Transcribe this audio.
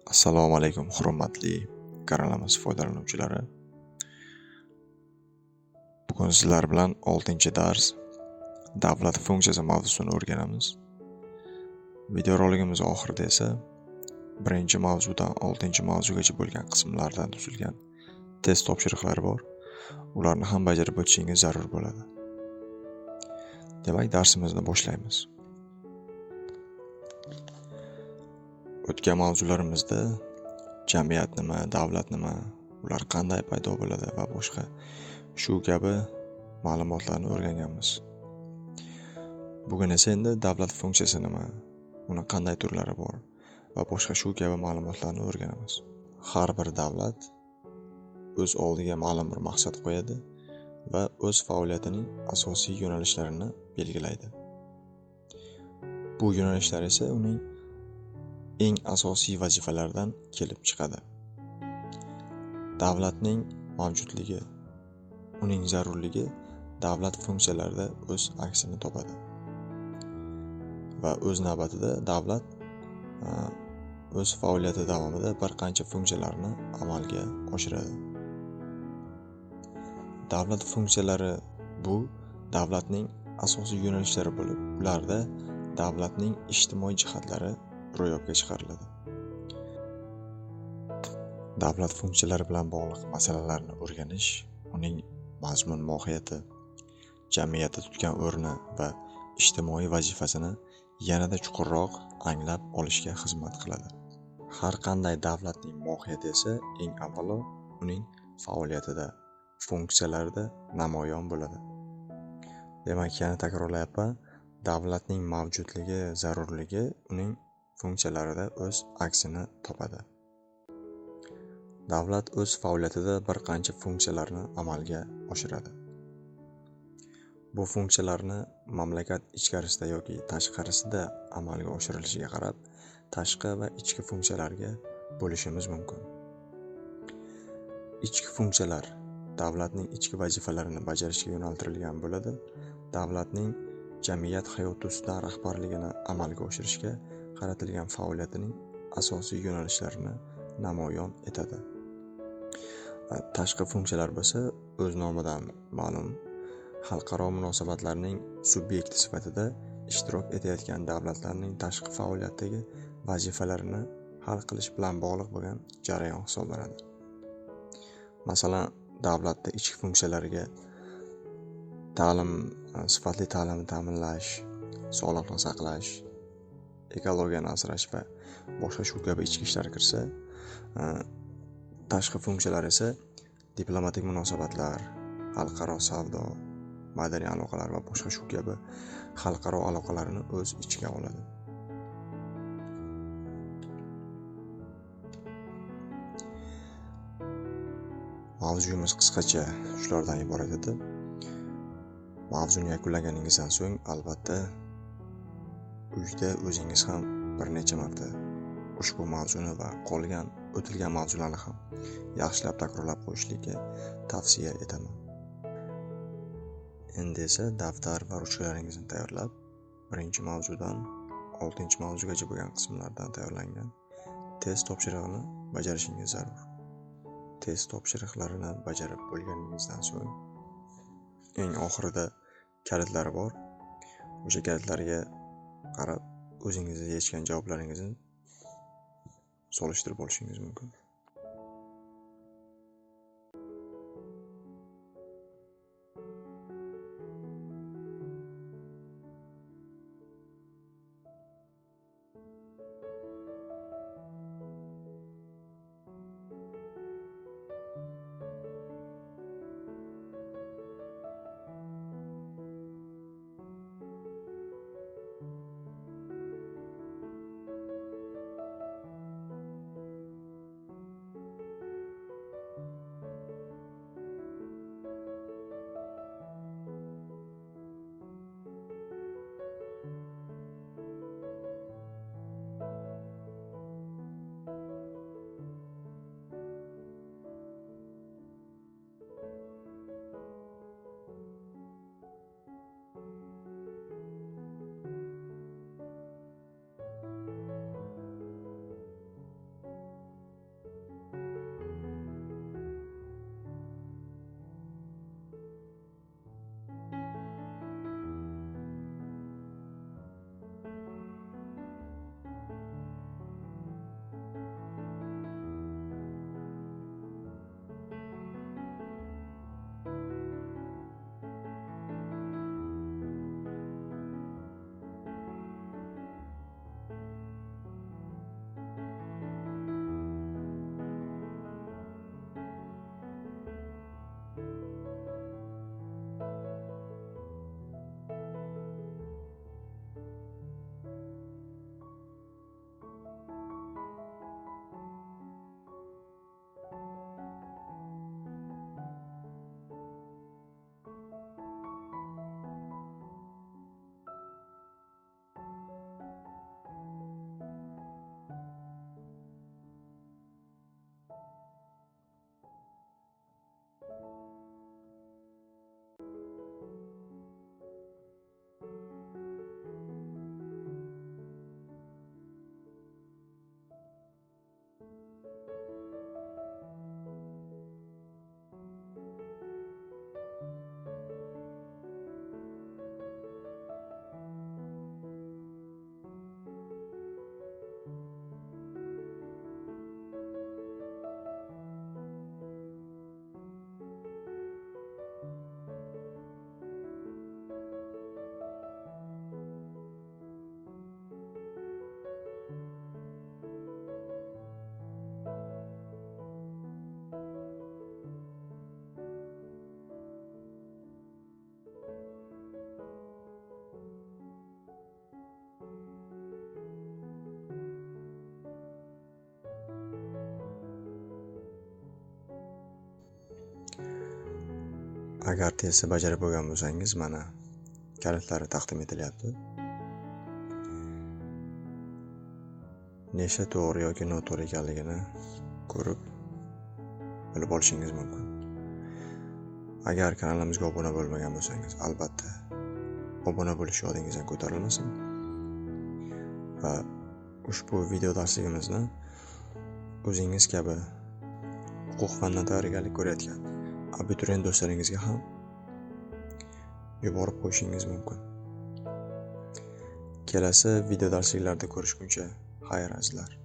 Assalomu alaykum hurmatli kanalimiz foydalanuvchilari. Bugun sizlar bilan 6-dars davlat funksiyasi mavzusini o'rganamiz. Videorolikimiz oxirida esa 1-mavzudan 6-mavzugacha bo'lgan qismlardan tuzilgan test topshiriqlari bor. Ularni ham bajarib o'tishingiz zarur bo'ladi. Demak, darsimizni boshlaymiz. O'tgan mavzularimizda jamiyat nima, davlat nima, ular qanday paydo bo'ladi va boshqa shu kabi ma'lumotlarni o'rganganmiz. Bugun esa endi davlat funksiyasi nima, uni qanday turlari bor va boshqa shu kabi ma'lumotlarni o'rganamiz. Har bir davlat o'z oldiga ma'lum bir maqsad qo'yadi va o'z faoliyatining asosiy yo'nalishlarini belgilaydi. Bu yo'nalishlar esa uning eng asosiy vazifalaridan kelib chiqadi. Davlatning mavjudligi, uning zarurligi davlat funksiyalarida o'z aksini topadi. Va o'z navbatida davlat o'z faoliyati davomida bir qancha funksiyalarni amalga oshiradi. Davlat funksiyalari bu davlatning asosiy yo'nalishlari bo'lib, ularda davlatning ijtimoiy jihatlari ro'yobga chiqariladi. Davlat funksiyalari bilan bog'liq masalalarni o'rganish, uning mazmun mohiyati, jamiyatda tutgan o'rni va ijtimoiy vazifasini yanada chuqurroq anglab olishga xizmat qiladi. Har qanday davlatning mohiyati esa eng avvalo uning faoliyatida, funksiyalarida namoyon bo'ladi. Demak, yana takrorlayapman, davlatning mavjudligi, zarurligi uning funksiyalarida o'z aksini topadi. Davlat o'z faoliyatida bir qancha funksiyalarni amalga oshiradi. Bu funksiyalarni mamlakat ichkarisida yoki tashqarisida amalga oshirilishiga qarab, tashqi va ichki funksiyalarga bo'lishimiz mumkin. Ichki funksiyalar davlatning ichki vazifalarini bajarishga yo'naltirilgan bo'ladi. Davlatning jamiyat hayoti ustidan rahbarligini amalga oshirishga qaratilgan faoliyatining asosiy yo'nalishlarini namoyon etadi. Tashqi funksiyalar bo'lsa, o'z nomidan ma'lum, xalqaro munosabatlarning subyekti sifatida ishtirok etayotgan davlatlarning tashqi faoliyatdagi vazifalarini hal qilish bilan bog'liq bo'lgan jarayon hisoblanadi. Masalan, davlatda ichki funksiyalariga sifatli ta'limni ta'minlash, sog'liqni saqlash, ekologiyani asrash va boshqa shu kabi ichki ishlar kirsa, tashqi funksiyalar esa diplomatik munosabatlar, xalqaro savdo, madaniy aloqalar va boshqa shu kabi xalqaro aloqalarni o'z ichiga oladi. Mavzuyimiz qisqacha shulardan iborat edi. Mavzuni yakunlaganingizdan so'ng albatta uyda o'zingiz ham bir necha marta ushbu mavzuni va qolgan o'tilgan mavzularni ham yaxshilab takrorlab qo'yishlikka tavsiya etaman. Endi esa daftar va ruchkalaringizni tayyorlab, 1-mavzudan 6-mavzugacha bo'lgan qismlardan tayyorlangan test topshirig'ini bajarishingiz zarur. Test topshiriqlarini bajarib bo'lganingizdan so'ng eng oxirida kalitlari bor. O'sha kalitlarga qarab o'zingiz yechgan javoblaringizni solishtirib olishingiz mumkin. Agar testni bajarib bo'lgan bo'lsangiz, mana kalitlari taqdim etilyapti. Nechta to'g'ri yoki noto'g'ri ekanligini ko'rib bilib olishingiz mumkin. Agar kanalimizga obuna bo'lmagan bo'lsangiz, albatta obuna bo'lish yodingizdan ko'tarilmasin. Va ushbu video darsligimizni o'zingiz kabi huquq fanidan tayyorgarlik ko'rayotgan abituriyent do'stlaringizga ham yuborib qo'yishingiz mumkin. Kelasi video darsliklarda ko'rishguncha xayr azizlar.